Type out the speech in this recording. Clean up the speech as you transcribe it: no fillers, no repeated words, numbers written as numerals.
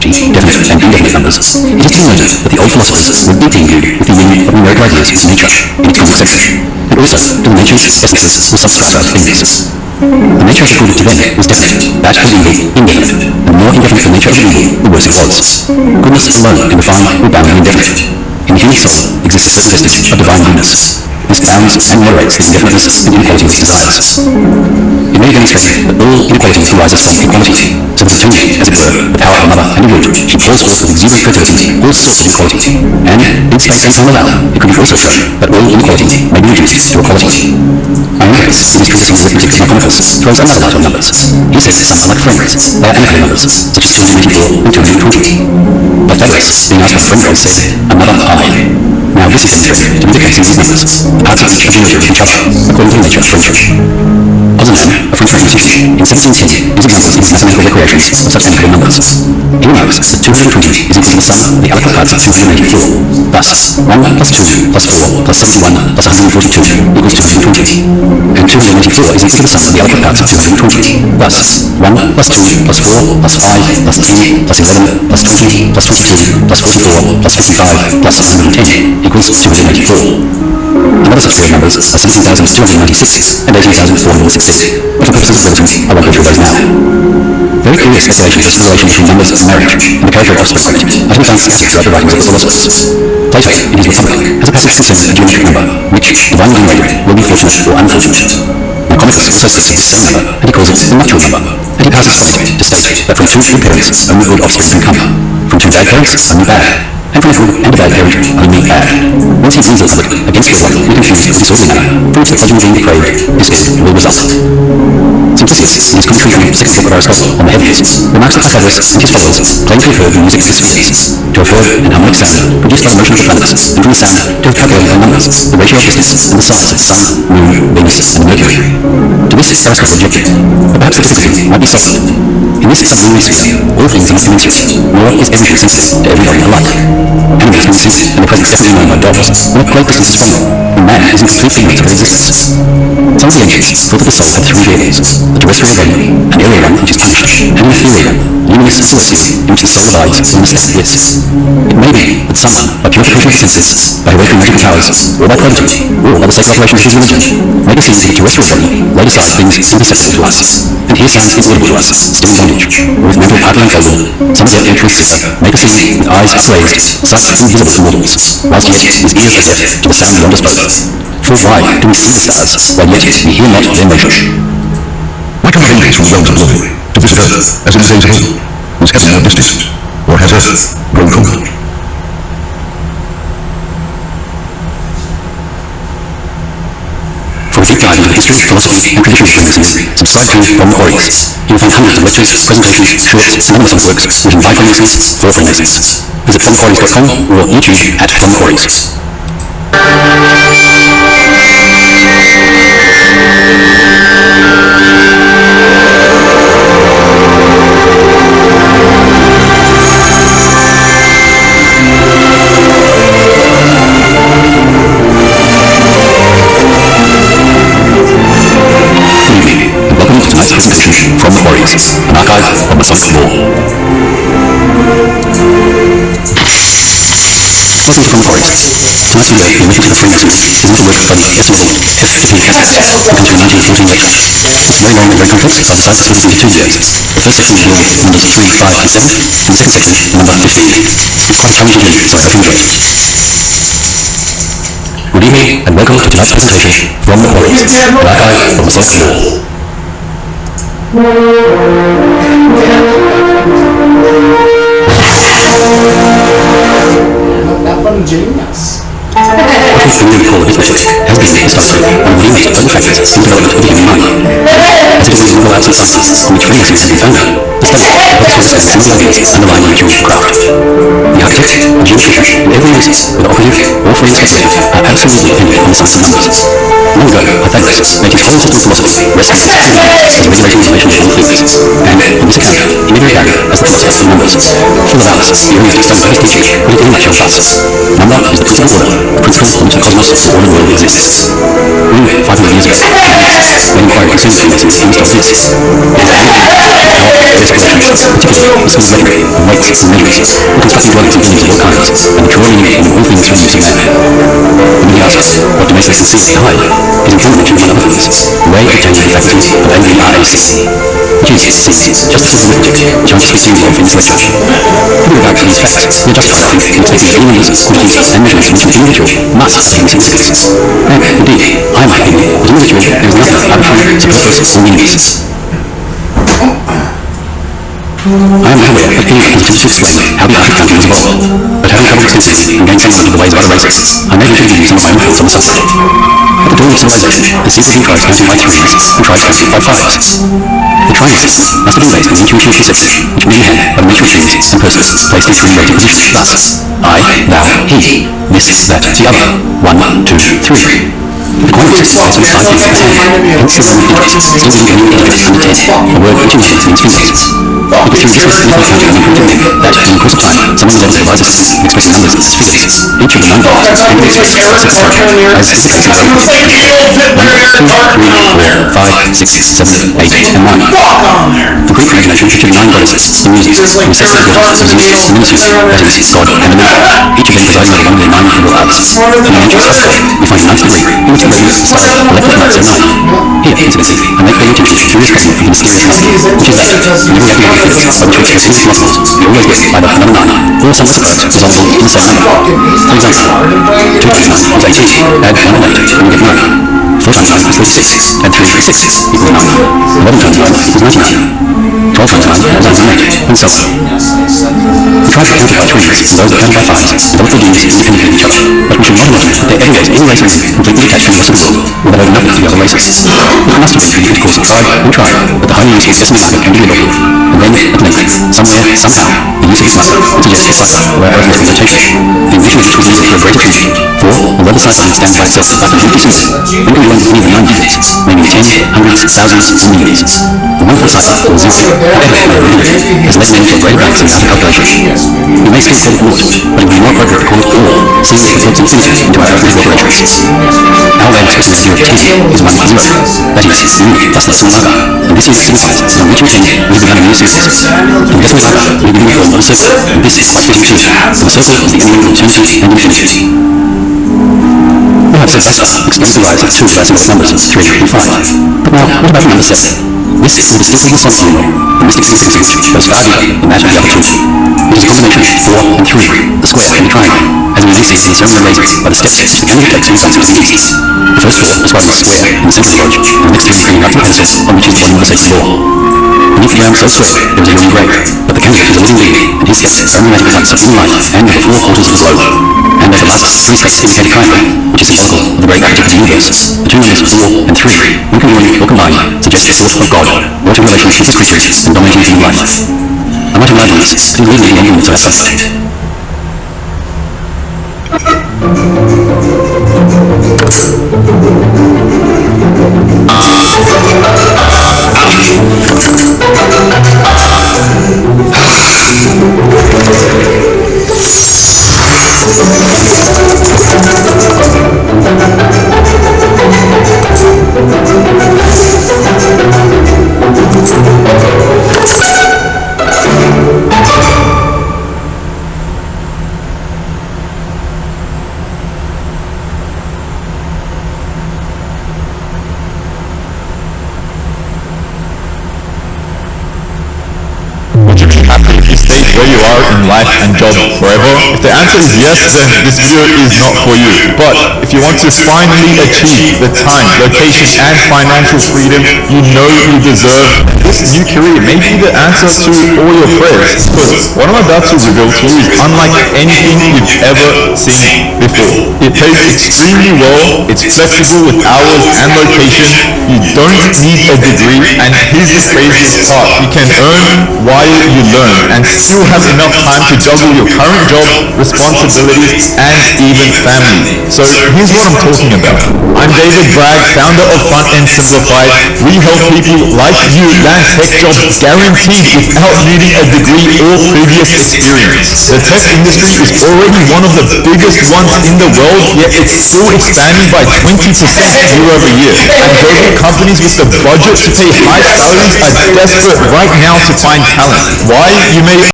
g. Definite and indefinite numbers. It is to be noted that the old philosophers were deeply imbued with the meaning of numerical ideas in nature in the 20th century, and also to the natures, essences, or substrata of things. The nature according to them was definite, that of evil indefinite, and the more indefinite the nature of evil, the worse it was. Goodness alone can define or bound the indefinite. In the human soul exists a statistic of divine goodness. This bounds and moderates the indefiniteness and inequality of its desires. It may demonstrate that all inequality arises from equality, so that attaining, as it were, the power of a mother and a root, she pours forth with exuberant fertility all sorts of equality, and, did space and time allow, it could be also shown that all inequality may be reduced to equality. Irenaeus, in his treatise on arithmetic and economicals, throws another light on numbers. He says some are like friends, they are amicable numbers, such as 284 and 220. Pythagoras, being asked by a friend race, said, another I. Now this is necessary to indicate these numbers, the parts of which are familiar with each other, according to the nature of friendship. Ozanam, a French mathematician, in 1710, gives examples in his mathematical recreations of such amicable numbers. He remarks that 220 is equal to the sum of the alpha parts of 284. Thus, 1 plus 2 plus 4 plus 71 plus 142 equals 220. And 284 is equal to the sum of the alpha parts of 220. Thus, 1 plus 2 plus 4 plus 5 plus 10 plus 11 plus 20 plus 22 plus 44 plus 65 plus 110 equals 284. Another such pair of numbers are 17,296 and 18,416, but for purposes of brevity, I won't go through those now. Very curious speculations as to the relation between numbers and marriage and the character of offspring rate are to be found scattered throughout the writings of the philosophers. Plato, in his Republic, has a passage concerning a geometric number, which, divinely enumerated, will be fortunate or unfortunate. Nicomedes associates it with the same number, and he calls it the natural number, and he passes from it to state that from 2 good parents only good offspring can come, from 2 bad parents only bad, and from a good and a bad parent only bad. Once he brings the public against the flock in a confused and disorderly manner, from which the progeny being depraved, this will result. Simplicius, in his commentary on the second book of Aristotle on the heavens, remarks that Pythagoras and his followers claim to have heard the music of the Sphinx, to have heard an harmonic sound produced by the motion of the planets, and from the sound to have calculated by numbers the ratio of distance and the size of the Sun, Moon, Venus, and Mercury. To this Aristotle objected, but perhaps the difficulty might be solved. In this sublunar sphere, all things are commensurate, nor is everything sensitive to everybody alike. Animals can be sensed and their presence definitely known by dogs, when at great distances from them, and man is in complete ignorance of their existence. Some of the ancients thought that the soul had 3 realms, the terrestrial body, an aerial one which is touched, and an ethereal one, luminous celestial, in which the soul abides in a state of bliss. It may be that some, by purification of senses, by awakening magical powers, or by prodigy, or by the sacred operations of his religion, may perceive that the terrestrial body laid aside things imperceptible to us, and hear sounds inaudible to us, still in bondage, or with mental partly unfolded, some yet in truth may perceive with eyes upraised sights invisible to mortals, whilst yet with ears are deaf to the sound beyond us both. For why do we see the stars, while yet we hear not their motion? Why come angels from realms of glory to visit earth as in the days of old? Was heaven more distant, or has earth grown cold? For a deep dive into the history, philosophy, and tradition of Freemasonry, subscribe to From the Quarries. You will find hundreds of lectures, presentations, shorts, and other Masonic works written by Freemasons for Freemasons. Visit FromTheQuarries.com or YouTube at From the Quarries. Presentation from the Quarries, an archive of Masonic law. Welcome from the Quarries. Tonight's video, the Admission to the Freemasonry, is another work by the estimable F.P.S. who comes in 1914 lecture. It's very long and very complex, but divided into 2 videos. The first section will deal with numbers 3, 5, and 7, and the second section, number 15. It's quite challenging to do, so I hope you enjoy it. Good evening, and welcome to tonight's presentation from the Quarries, an archive of Masonic law. That one genius. What is the new call of arithmetic has been historically one of the most important factors in the development of the human mind. As it is in all arts and sciences in which Freemasons have been founded, the study of the purposes and ideas underlying the Jewish craft. The architect, a geometrician, and every analysis, whether operative or free and speculative, are absolutely dependent on the science of numbers. Long ago, Pythagoras made his whole system of philosophy rest on the regulating relation of all things, and on this account, he made regarded as the philosopher of numbers. Full of Alice, the only explained by his teaching, put it in a nutshell thus: number is the principle of order, the principle on which the cosmos, the ordered world, exists. Only 500 years ago, when inquiry concerning freemasons in Aristotle physics, it is how various collections, particularly the school of rhetoric, of weights and measures, were constructing dwellings and buildings of all kinds, and the true meaning in all things for the use of man. And when he asks, what do masons seek to hide? His informant mentioned, among other things, the way of obtaining the faculty of NVRAC, which is, it seems, just the same arithmetic which I want to speak to you of in this lecture. With regard to these facts, we are justified, I think, in taking any numbers, quantities, and measurements which an individual must take significance. And, indeed, I might think, as an individual, there is nothing arbitrary, superfluous, or meaningless. I am aware that any attempts to explain how the art of counting has evolved, but having trouble extensively and gained sense of the ways of other races, I may venture to give you some of my own thoughts on the subject. At the dawn of civilization, it seems to be tried counting by threes and tried counting by fives. The triangle system must have been based on the intuition of conception, which men had by the nature of things and persons placed in three relative positions, thus: I, thou, he, this, that, the other, 1, 2, 3. The quantity system also has 5 things per hand, hence the Roman interest seems to be only interest under 10. The word continuous means fingers. It was through additions to infinite counting on the primitive men that, in the course of time, someone was able to devise a system of expressing numbers as spheres, each of the 9 parts and the expressed as a circle, as the counting zone. 1, 2, 3, 4, 5, 6, 7, 8, and 9. The Greek imagination pictured 9 goddesses, the Muses, who were sacred daughters of Zeus, the Nemesis, that is, God and the Moon, each of them presiding over one of their 9 equal parts. In the ancient Socrates, we find the 9th degree, in which the radius is style, collective nights are 9. Here, incidentally, I make very attention to the curious custom of the mysterious number, which is that, whenever we have a figure by which we express any multiples, we always get either number 9 or some subset resoluble in the same number. For example, 2 times 9 is 18, add 1 and 8 and we get 9. 4 times 9 is 36, add 3 and 6 equals 9. 11 times 9 equals 99. 12 times 9 is 108, and so on. We try to count it by threes, and those that count by fives develop their genius independently of each other, but we should not imagine that there ever was any race on earth completely detached from the rest of the world, or that owed nothing to the other races. It must have been through the intercourse of tribe and tribe that the highly useful decimal method came to be adopted, and then, at length, somewhere, somehow, the use of this method would suggest a cipher or arithmetical notation, the invention of which was needed for a great attention, for, although the cipher would stand by itself about 100%, when we learn any of the 9 digits, namely 10, hundreds, thousands, and millions, the wonderful cipher, or zero, however it may have been invented, has led men to a greater balance in matter calculation. We may still call it naught, but it would be more appropriate to call it all, seeing that it absorbs infinity into our arithmetical operations. Our way of expressing the idea of 10 is 1 by 0, that is, unique, thus not some number, and this unit signifies that on reaching 10 we have begun a new series. In decimal number we begin with one circle, and this is quite fitting too, for the circle is the element of eternity and infinity. What I've said thus far explains the rise of 2 of our simplest numbers, 3 and 5. But now, what about number 7? This is a distinctly Masonic numeral, the mystic significance of which goes far deeper than that of the other 2. It is a combination of 4 and 3, the square and the triangle, as we may see in the ceremony of raising by the steps, the candidate takes and runs between these. The first 4 describing the square in the centre of the lodge, and the next 3 bringing up to the pencil on which is the body of the sacred law. Beneath the ground so square, there is a living grave, but the candidate is a living being, and his steps are emblematic once of human life and of the 4 quarters of the globe. And as the last 3 steps indicate a triangle, which is symbolical of the great architect of the universe, the 2 numbers 4 and 3, when conjoined or combined, suggest the thought of God, wrought in relations with his creatures and dominating human life. I might enlarge on this, but leave me the elements of our subject. Where you are in life and job forever? If the answer is yes, then this video is not for you. But if you want to finally achieve the time, location and financial freedom you know you deserve, this new career may be the answer to all your prayers. Because what I'm about to reveal to you is unlike anything you've ever seen before. It pays extremely well, it's flexible with hours and location, you don't need a degree, and here's the craziest part, you can earn while you learn and still have enough time to juggle your current job, responsibilities, and even family. So here's what I'm talking about. I'm David Bragg, founder of Front End Simplified. We help people like you land tech jobs guaranteed without needing a degree or previous experience. The tech industry is already one of the biggest ones in the world, yet it's still expanding by 20% year over year. And global companies with the budget to pay high salaries are desperate right now to find talent. Why, you may